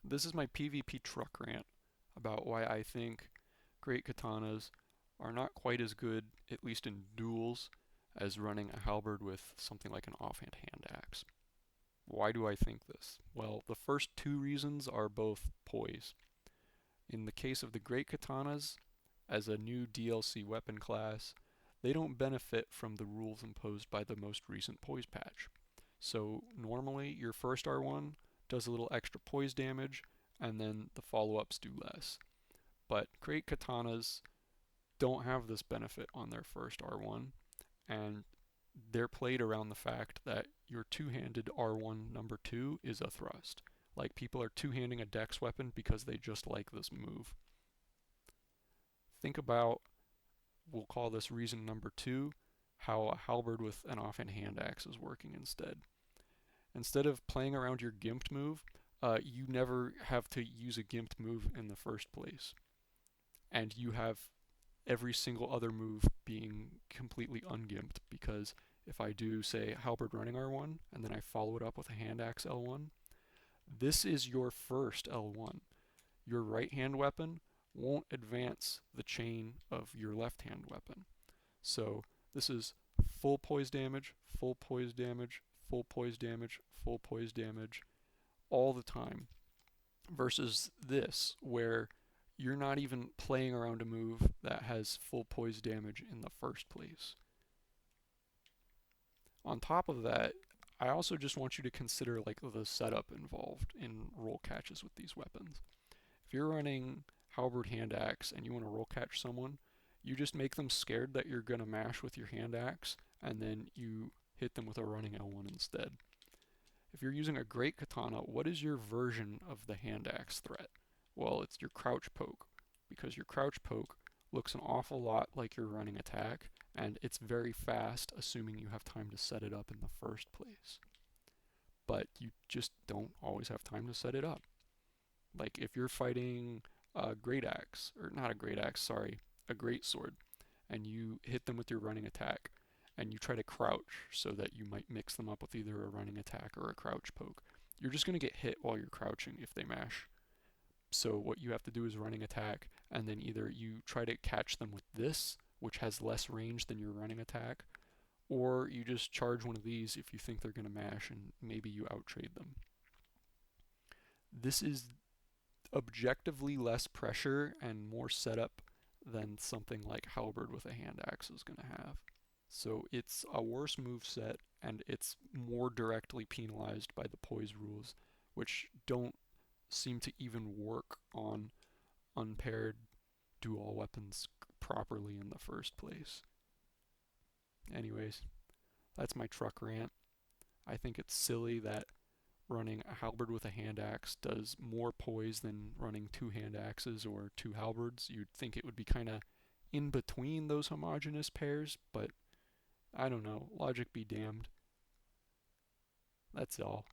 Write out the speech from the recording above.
This is my PvP truck rant about why I think great katanas are not quite as good, at least in duels, as running a halberd with something like an offhand hand axe. Why do I think this? Well, the first two reasons are both poise. In the case of the great katanas, as a new DLC weapon class, they don't benefit from the rules imposed by the most recent poise patch. So normally your first R1 does a little extra poise damage, and then the follow-ups do less. But great katanas don't have this benefit on their first R1, and they're played around the fact that your two-handed R1 number 2 is a thrust. Like people are two-handing a dex weapon because they just like this move. Think about, we'll call this reason number 2, how a halberd with an offhand hand axe is working instead. Instead of playing around your gimped move, you never have to use a gimped move in the first place. And you have every single other move being completely ungimped, because if I do, say, halberd running R1, and then I follow it up with a hand axe L1, this is your first L1. Your right hand weapon won't advance the chain of your left hand weapon. So this is full poise damage, full poise damage, full poise damage, full poise damage, all the time. Versus this, where you're not even playing around a move that has full poise damage in the first place. On top of that, I also just want you to consider like the setup involved in roll catches with these weapons. If you're running Halberd hand axe and you want to roll catch someone, you just make them scared that you're going to mash with your hand axe, and then you hit them with a running L1 instead. If you're using a great katana, what is your version of the hand axe threat? Well, it's your crouch poke, because your crouch poke looks an awful lot like your running attack, and it's very fast, assuming you have time to set it up in the first place. But you just don't always have time to set it up. Like if you're fighting a great axe, or not a great axe, sorry, a great sword, and you hit them with your running attack, and you try to crouch so that you might mix them up with either a running attack or a crouch poke, you're just going to get hit while you're crouching if they mash. So what you have to do is running attack, and then either you try to catch them with this, which has less range than your running attack, or you just charge one of these if you think they're going to mash and maybe you outtrade them. This is objectively less pressure and more setup than something like Halberd with a hand axe is going to have. So it's a worse move set, and it's more directly penalized by the poise rules, which don't seem to even work on unpaired dual weapons properly in the first place. Anyways, that's my truck rant. I think it's silly that running a halberd with a hand axe does more poise than running two hand axes or two halberds. You'd think it would be kind of in between those homogeneous pairs, but I don't know. Logic be damned. That's all.